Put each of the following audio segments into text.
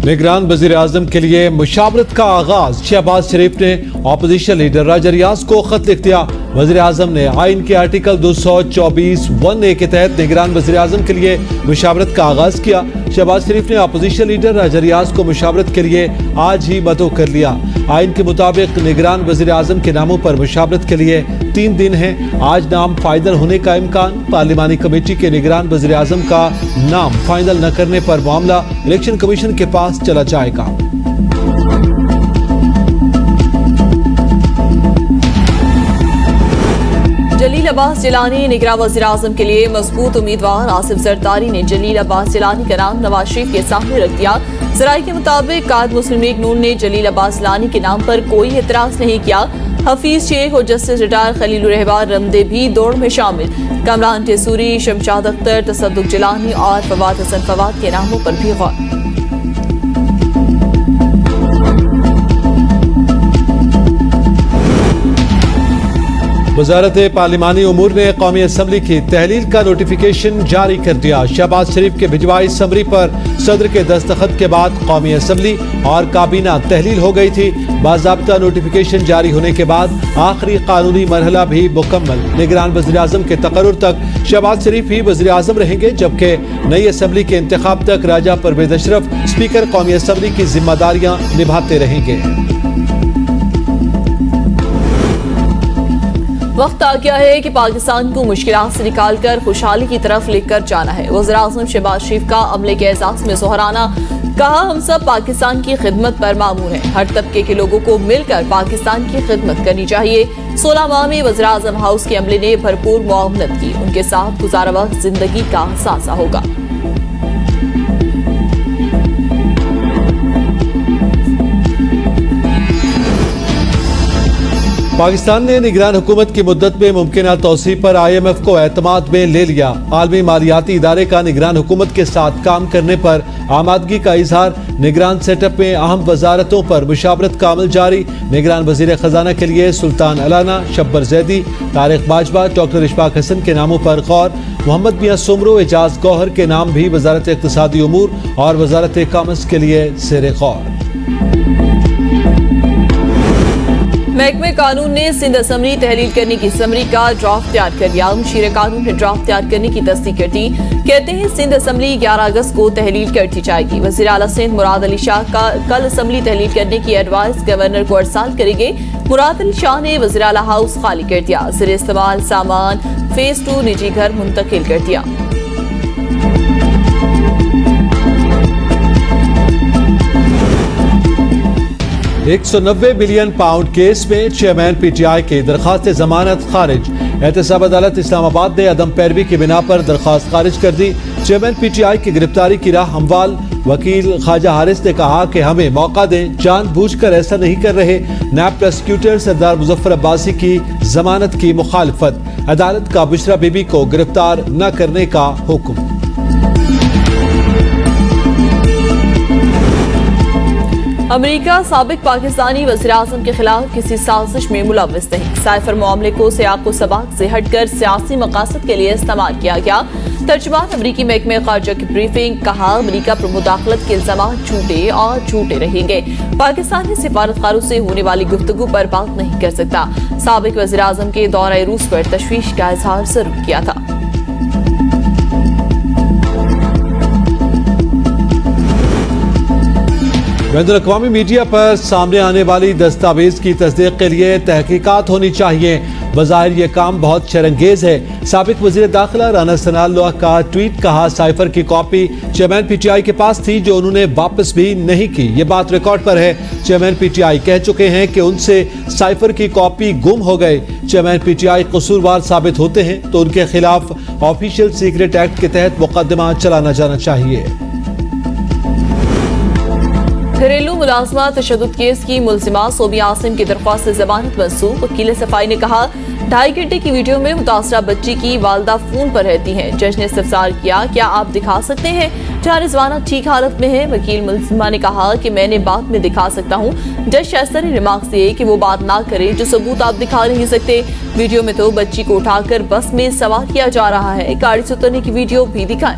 निगरान वज़ीर आज़म के लिए मुशावरत का आगाज। शहबाज शरीफ ने अपोजिशन लीडर राजा रियाज को खत लिख दिया। वज़ीर आज़म ने आइन के आर्टिकल 224(1)(a) के तहत निगरान वज़ीर आज़म के लिए मुशावरत का आगाज किया। शहबाज शरीफ ने अपोजिशन लीडर राजा रियाज को मुशावरत के लिए आज ही मदऊ कर लिया। आइन के मुताबिक निगरान वज़ीर आज़म के नामों पर मुशावरत के लिए 3 दिन है। आज नाम फाइनल होने का इम्कान। पार्लिमानी कमेटी के निगरान वज़ीर आज़म का नाम फाइनल न करने पर मामला इलेक्शन कमीशन के पास चला जाएगा। जलील अब्बास जिलानी निगरान वज़ीर आज़म के लिए मजबूत उम्मीदवार। आसिफ जरदारी ने जलील अब्बास जिलानी का नाम नवाज शरीफ के सामने रख दिया। ज़राए के मुताबिक कायद मुस्लिम लीग नून ने जलील अब्बास जिलानी के नाम पर कोई एतराज नहीं किया। हफीज शेख और जस्टिस रिटायर खलीलुर रहमान रमदे भी दौड़ में शामिल। कमरान टेसूरी, शमशाद अख्तर, तसद्दुक जिलानी और फवाद हसन फवाद के नामों पर भी गौर। वज़ारत पार्लिमानी उमूर ने कौमी असम्बली की तहलील का नोटिफिकेशन जारी कर दिया। शहबाज शरीफ के भिजवाई समरी पर सदर के दस्तखत के बाद कौमी असम्बली और काबीना तहलील हो गई थी। बाज़ाब्ता नोटिफिकेशन जारी होने के बाद आखिरी कानूनी मरहला भी मुकम्मल। निगरान वज़ीर आज़म के तकर्रुर तक शहबाज शरीफ ही वज़ीर आज़म रहेंगे, जबकि नई असम्बली के इंतखाब तक राजा परवेज अशरफ स्पीकर कौमी असम्बली की जिम्मेदारियां निभाते रहेंगे। वक्त आ गया है कि पाकिस्तान को मुश्किलात से निकालकर खुशहाली की तरफ लेकर जाना है। वज़ीर आज़म शहबाज शरीफ का अमले के एजाज़ में सुहराना। कहा, हम सब पाकिस्तान की खिदमत पर मामूर हैं। हर तबके के लोगों को मिलकर पाकिस्तान की खिदमत करनी चाहिए। 16 माह में वज़ीर आज़म हाउस के अमले ने भरपूर मुआवनत की। उनके साथ गुज़ारा वक्त जिंदगी का सासा होगा। पाकिस्तान ने निगरान हुकूमत की मुद्दत में मुमकिन तौसी पर IMF को एतमाद में ले लिया। आलमी मालियाती इदारे का निगरान हुकूमत के साथ काम करने पर आमादगी का इजहार। निगरान सेटअप में अहम वजारतों पर मुशावरत का अमल जारी। निगरान वजीर खजाना के लिए सुल्तान अलाना, शब्बर जैदी, तारिक बाजवा, डॉक्टर इशफाक हसन के नामों पर गौर। मोहम्मद मियां सुमरो, एजाज गौहर के नाम भी वजारत इक्तिसादी उमूर और वजारत कॉमर्स के लिए ज़ेर गौर। महकमे कानून ने सिंध असम्बली तहलील करने की समरी का ड्राफ्ट तैयार कर दिया। मुशीर कानून ने ड्राफ्ट तैयार करने की तस्दीक कर दी। कहते हैं सिंध असम्बली 11 अगस्त को तहलील कर दी जाएगी। वज़ीर आला सिंध मुराद अली शाह का कल असम्बली तहलील करने की एडवाइस गवर्नर को अरसाल करेंगे। मुराद अली शाह ने वज़ीर आला हाउस खाली कर दिया। ज़ेर इस्तेमाल सामान फेज 2 निजी घर मुंतकिल कर दिया। £190 बिलियन केस में चेयरमैन PTI की दरखास्त जमानत खारिज। एहतसाब अदालत इस्लामाबाद ने अदम पैरवी की बिना पर दरखास्त खारिज कर दी। चेयरमैन PTI की गिरफ्तारी की राह हमवाल। वकील ख्वाजा हारिस ने कहा कि हमें मौका दें, जानबूझकर ऐसा नहीं कर रहे। नायब प्रोसिक्यूटर सरदार मुजफ्फर अब्बासी की जमानत की मुखालफत। अदालत का बुशरा बीबी को गिरफ्तार न करने का हुक्म। अमेरिका साबिक पाकिस्तानी वज़ीर आज़म के खिलाफ किसी साजिश में मुलव्वस नहीं। साइफर मामले को सियाक़ो सबाक से हटकर सियासी मकासद के लिए इस्तेमाल किया गया। तर्जुमान अमरीकी महकमे ख़ारजा की ब्रीफिंग। कहा, अमरीका पर मुदाखलत के इल्ज़ाम झूठे और झूठे रहेंगे। पाकिस्तानी सिफारतकारों से होने वाली गुफ्तगू पर बात नहीं कर सकता। साबिक वज़ीर आज़म के दौरे रूस पर तशवीश का इजहार जरूर किया था। बैनुल-अक़वामी मीडिया पर सामने आने वाली दस्तावेज की तस्दीक के लिए तहकीकात होनी चाहिए। बज़ाहिर ये काम बहुत शर्मंगेज है। साबिक वज़ीर दाखिला राना सनाउल्लाह का ट्वीट। कहा, साइफर की कॉपी चेयरमैन PTI के पास थी जो उन्होंने वापस भी नहीं की। ये बात रिकॉर्ड पर है। चेयरमैन PTI कह चुके हैं कि उनसे साइफर की कॉपी गुम हो गए। चेयरमैन PTI कसूरवार साबित होते हैं तो उनके खिलाफ ऑफिशियल सीक्रेट एक्ट के तहत मुकदमा चलाना जाना चाहिए। घरेलू मुलाजमा तशद्दुद केस की मुलजिमा सोबिया आसिम की दरख्वास्त जमानत मंसूख। वकील सफाई ने कहा, 2.5 घंटे की वीडियो में मुतासरा बच्ची की वालदा फोन पर रहती हैं। जज ने इस्तफसार किया, क्या आप दिखा सकते हैं जहाँ रिजवाना ठीक हालत में है? वकील मुलजिमा ने कहा कि मैंने बाद में दिखा सकता हूँ। जज शाइस्ता ने रिमार्क्स दिए कि वो बात ना करें जो सबूत आप दिखा नहीं सकते। वीडियो में तो बच्ची को उठाकर बस में सवार किया जा रहा है। गाड़ी से उतरने की वीडियो भी दिखाएं।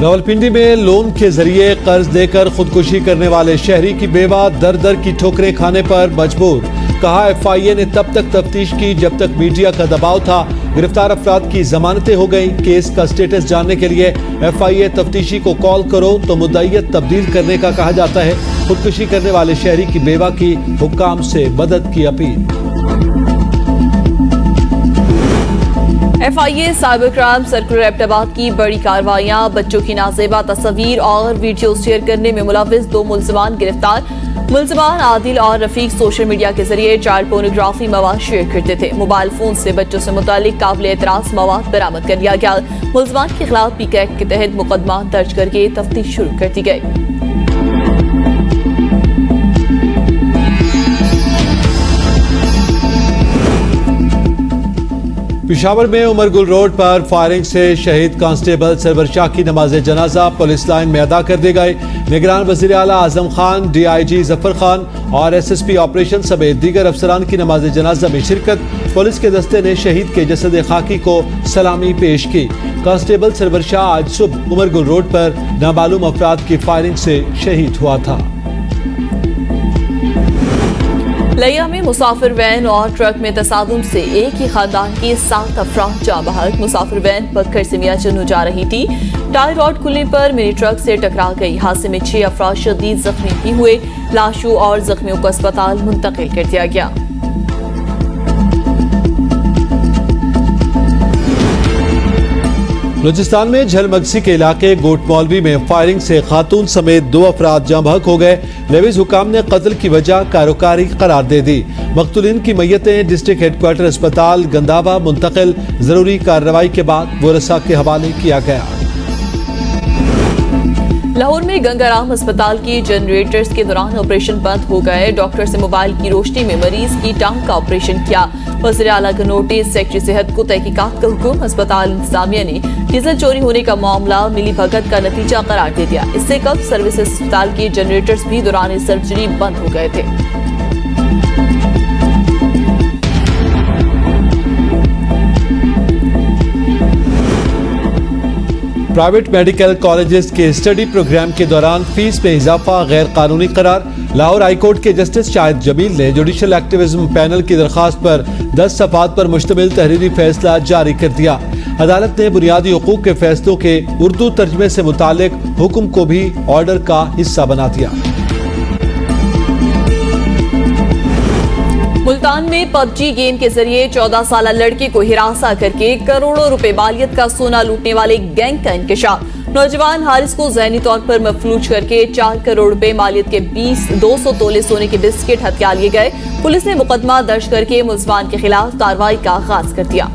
रावलपिंडी में लोन के जरिए कर्ज देकर खुदकुशी करने वाले शहरी की बेवा दर दर की ठोकरें खाने पर मजबूर। कहा एफआईए ने तब तक तफ्तीश की जब तक मीडिया का दबाव था। गिरफ्तार अफराद की जमानतें हो गई। केस का स्टेटस जानने के लिए एफआईए तफ्तीशी को कॉल करो तो मुद्दईयत तब्दील करने का कहा जाता है। खुदकुशी करने वाले शहरी की बेवा की हुक्काम से मदद की appeal. FIA cyber crime circular Abbottabad की बड़ी कार्रवाइयां। बच्चों की नाजेबा तस्वीर और वीडियो शेयर करने में मुलविस 2 मुलजमान गिरफ्तार। मुलजमान आदिल और रफीक सोशल मीडिया के जरिए चाइल्ड पोर्नोग्राफी मवाद शेयर करते थे। मोबाइल फोन से बच्चों से मुतालिक काबिल एतराज मवाद बरामद कर लिया गया। मुलजमान के खिलाफ पीके एक्ट के तहत मुकदमा दर्ज करके तफ्तीश शुरू कर दी गई। पिशावर में उमरगुल रोड पर फायरिंग से शहीद कांस्टेबल सरवर शाह की नमाज जनाजा पुलिस लाइन में अदा कर दी गई। निगरान वज़ीर आला आजम खान, डीआईजी जफर खान और एसएसपी ऑपरेशन समेत दीगर अफसरान की नमाज जनाजा में शिरकत। पुलिस के दस्ते ने शहीद के जसद खाकी को सलामी पेश की। कांस्टेबल सरवर शाह आज सुबह उमरगुल रोड पर नामालूम अफराद की फायरिंग से शहीद हुआ था। लिया में मुसाफिर वैन और ट्रक में तसादुम से एक ही खानदान के 7 अफराद जाँ बहक। मुसाफिर वैन पक्खर से मियाचन्नू जा रही थी। टायर रॉड खुलने पर मिनी ट्रक से टकरा गई। हादसे में 6 अफराद शदीद जख्मी भी हुए। लाशों और जख्मियों को अस्पताल मुंतकिल कर दिया गया। बलूचिस्तान में झलमगसी के इलाके गोट मौलवी में फायरिंग से खातून समेत 2 अफराद जाँ बहक हो गए। लेविस हुकाम ने कत्ल की वजह कारोकारी करार दे दी। मकतूलिन की मैयतें डिस्ट्रिक्ट हेडक्वार्टर अस्पताल गंदावा मुंतकिल। जरूरी कार्रवाई के बाद वरसा के हवाले किया गया। लाहौर में गंगाराम अस्पताल की जनरेटर्स के दौरान ऑपरेशन बंद हो गए। डॉक्टर से मोबाइल की रोशनी में मरीज की टांग का ऑपरेशन किया। वज़ीर आला का नोटिस, सेक्रेटरी सेहत को तहकीकात का हुक्म। अस्पताल इंतजामिया ने डीजल चोरी होने का मामला मिली भगत का नतीजा करार दे दिया। इससे कब सर्विसेज अस्पताल के जनरेटर्स भी दौरान सर्जरी बंद हो गए थे। प्राइवेट मेडिकल कॉलेजेस के स्टडी प्रोग्राम के दौरान फीस में इजाफा गैर कानूनी करार। लाहौर हाईकोर्ट के जस्टिस शाहिद जमील ने जुडिशल एक्टिविज्म पैनल की दरखास्त पर 10 सफ़ात पर मुश्तमिल तहरीरी फैसला जारी कर दिया। अदालत ने बुनियादी हुकूक के फैसलों के उर्दू तर्जमे से मुतालिक हुक्म को भी ऑर्डर का हिस्सा बना दिया। मुल्तान में पबजी गेम के जरिए 14 साल लड़के को हिरासा करके करोड़ों रुपए मालियत का सोना लूटने वाले गैंग का इंकशाफ। नौजवान हारिस को ज़हनी तौर पर मफलूज करके 4 करोड़ रुपए मालियत के 200 तोले सोने के बिस्किट हथिया लिए गए। पुलिस ने मुकदमा दर्ज करके मुलजमान के खिलाफ कार्रवाई का आगाज कर दिया।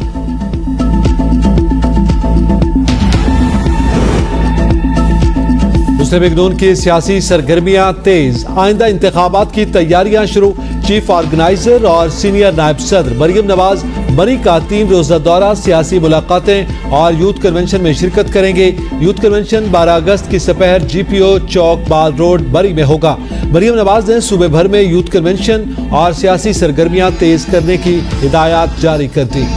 मुस्लिम लीग नून की सियासी सरगर्मियां तेज। आइंदा इंतखाबात की तैयारियां शुरू। चीफ ऑर्गेनाइजर और सीनियर नायब सदर मरियम नवाज बरी का 3 रोजा दौरा, सियासी मुलाकातें और यूथ कन्वेंशन में शिरकत करेंगे। यूथ कन्वेंशन 12 अगस्त की सपहर जीपीओ चौक बाल रोड बरी में होगा। मरियम नवाज ने सूबे भर में यूथ कन्वेंशन और सियासी सरगर्मियां तेज करने की हिदायत जारी कर दी।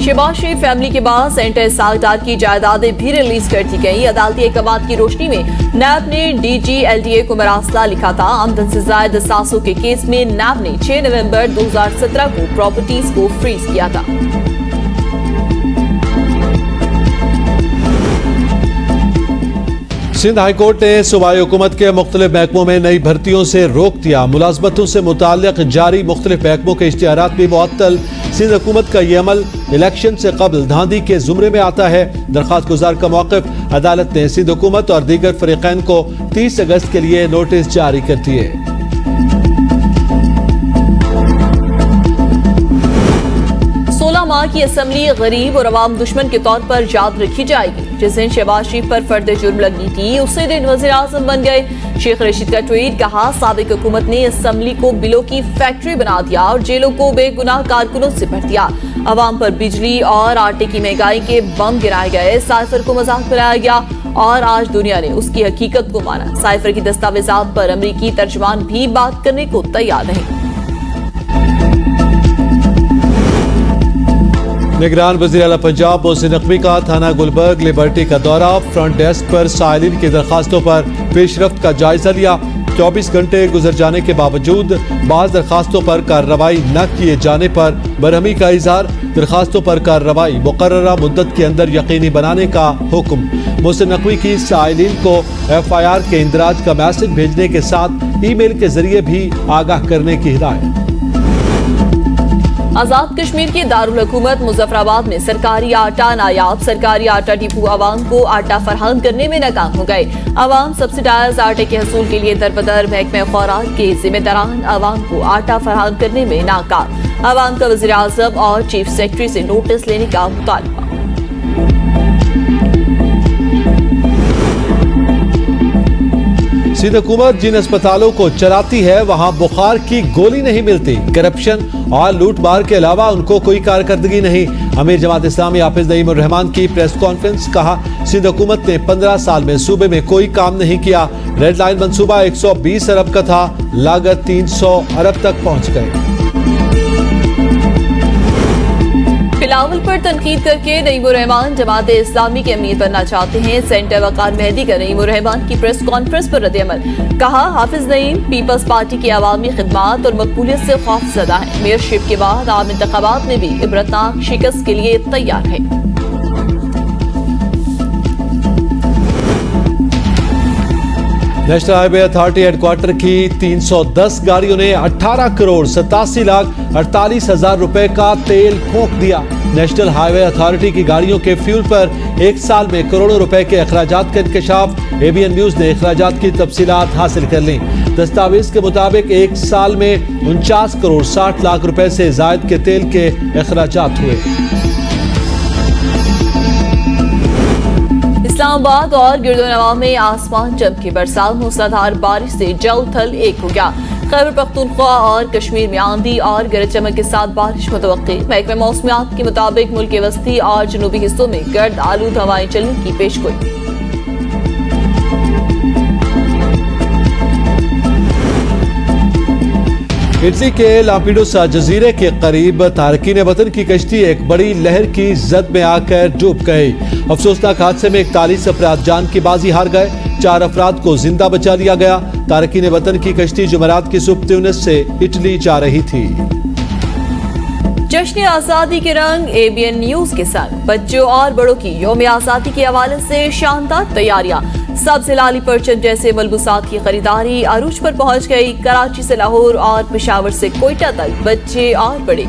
शहबाज शरीफ फैमिली के बाद सेंटर सागदार की जायदादें भी रिलीज कर दी गई। अदालती अहकामात की रोशनी में नैब ने DGLDA को मरासला लिखा था। आमदन से जायद असासों के केस में नैब ने 6 नवंबर 2017 को प्रॉपर्टीज को फ्रीज किया था। सिंध हाईकोर्ट ने सूबाई हुकूमत के मुख्तलिफ महकमों में नई भर्तियों से रोक दिया। मुलाजमतों से मुताल्लिक जारी मुख्तलिफ महकमों के इश्तिहारात भी मुअत्तल। सिंध हुकूमत का यह अमल इलेक्शन से कबल धांधी के जुमरे में आता है। दरखास्त गुजार का मौक़िफ़। अदालत ने सिंध हुकूमत और दीगर फरीक़ैन को 30 अगस्त के लिए नोटिस जारी कर दिए। 16 माह की असम्बली गरीब और अवाम दुश्मन के तौर पर याद रखी जाएगी। जिस दिन शहबाज शरीफ पर फर्द जुर्म लगी थी उसी दिन वज़ीर आज़म बन गए। शेख रशीद का ट्वीट, कहा साबिक हुकूमत ने असम्बली को बिलों की फैक्ट्री बना दिया और जेलों को बेगुनाह कारकुनों से भर दिया। अवाम पर बिजली और आटे की महंगाई के बम गिराए गए। साइफर को मजाक बनाया गया और आज दुनिया ने उसकी हकीकत को माना। साइफर की दस्तावेजात पर अमरीकी तर्जमान भी बात करने को तैयार नहीं। निगरान वज़ीर आला पंजाब मोहसिन नकवी का थाना गुलबर्ग लिबर्टी का दौरा, फ्रंट डेस्क पर साइलिन की दरखास्तों पर पेशरफ्त का जायजा लिया। 24 घंटे गुजर जाने के बावजूद बाज़ दरखास्तों पर कार्रवाई न किए जाने पर बरहमी का इजहार, दरखास्तों पर कार्रवाई मुकर्ररा मुद्दत के अंदर यकीनी बनाने का हुक्म। मोहसिन नकवी की साइलिन को FIR के इंदराज का मैसेज भेजने के साथ ईमेल के जरिए भी आगाह करने की हिदायत। आजाद कश्मीर के दारुल हुकूमत मुजफ्फराबाद में सरकारी आटा नायाब, सरकारी आटा डिपो आवाम को आटा फराहम करने में नाकाम हो गए। आवाम सब्सिडाइज आटे के हसूल के लिए दरबदर महकमे खुराक के जिम्मेदारान आवाम को आटा फराहम करने में नाकाम। आवाम का वज़ीर आज़म और चीफ सेक्रेटरी से नोटिस लेने का मुतालबा। सिंध हुकूमत जिन अस्पतालों को चलाती है वहां बुखार की गोली नहीं मिलती। करप्शन और लूट मार के अलावा उनको कोई कारकर्दगी नहीं। अमीर जमात इस्लामी हाफिज नईम उर रहमान की प्रेस कॉन्फ्रेंस, कहा सिंध हुकूमत ने 15 साल में सूबे में कोई काम नहीं किया। रेड लाइन मंसूबा 120 अरब का था, लागत 300 अरब तक पहुंच गए। बिलावल पर तनकीद करके नईम उर रहमान जमात इस्लामी के अमीर बनना चाहते हैं। सेंटर वकार मेहदी का नईम उर रहमान की प्रेस कॉन्फ्रेंस पर रद्द-ए-अमल, कहा हाफिज नईम पीपल्स पार्टी की अवामी खिदमात और मकबूलियत से खौफजदा है। मेयरशिप के बाद आम इंतखाबात में भी इबरतनाक शिकस्त के लिए तैयार है। नेशनल हाईवे अथॉरिटी हेडक्वार्टर की 310 गाड़ियों ने 18 करोड़ 87 लाख 48 हजार रुपए का तेल फूंक दिया। नेशनल हाईवे अथॉरिटी की गाड़ियों के फ्यूल पर एक साल में करोड़ों रुपए के अखराजात का इंकशाफ। ABN न्यूज ने अखराजात की तफसीलात हासिल कर ली। दस्तावेज के मुताबिक एक साल में 49 करोड़ 60 लाख रुपए से जायद के तेल के अखराजात हुए। इस्लामाबाद और गिरदोनवा में आसमान चमके, बरसात मूसलाधार बारिश से जल थल एक हो गया। खैबर पख्तूनख्वा और कश्मीर में आंधी और गरज चमक के साथ बारिश मुतवक्की। महकमे मौसमियात के मुताबिक मुल्क के वस्ती और जनूबी हिस्सों में गर्द आलूद हवाएं चलने की पेशगोई। इटली के लाम्पीडूसा जजीरे के करीब तारकीन वतन की कश्ती एक बड़ी लहर की जद में आकर डूब गई। अफसोसनाक हादसे में 41 अफराद जान की बाजी हार गए। 4 अफराद को जिंदा बचा लिया गया। तारकीन वतन की कश्ती जुमेरात की सुबह ट्यूनिस से इटली जा रही थी। जश्न आजादी के रंग ABN न्यूज के संग बच्चों और बड़ों की यौम आजादी के हवाले से शानदार तैयारियां। सबसे लाली परचम जैसे मलबूसात की खरीदारी अरूज पर पहुंच गई। कराची से लाहौर और पेशावर से कोयटा तक बच्चे और बड़े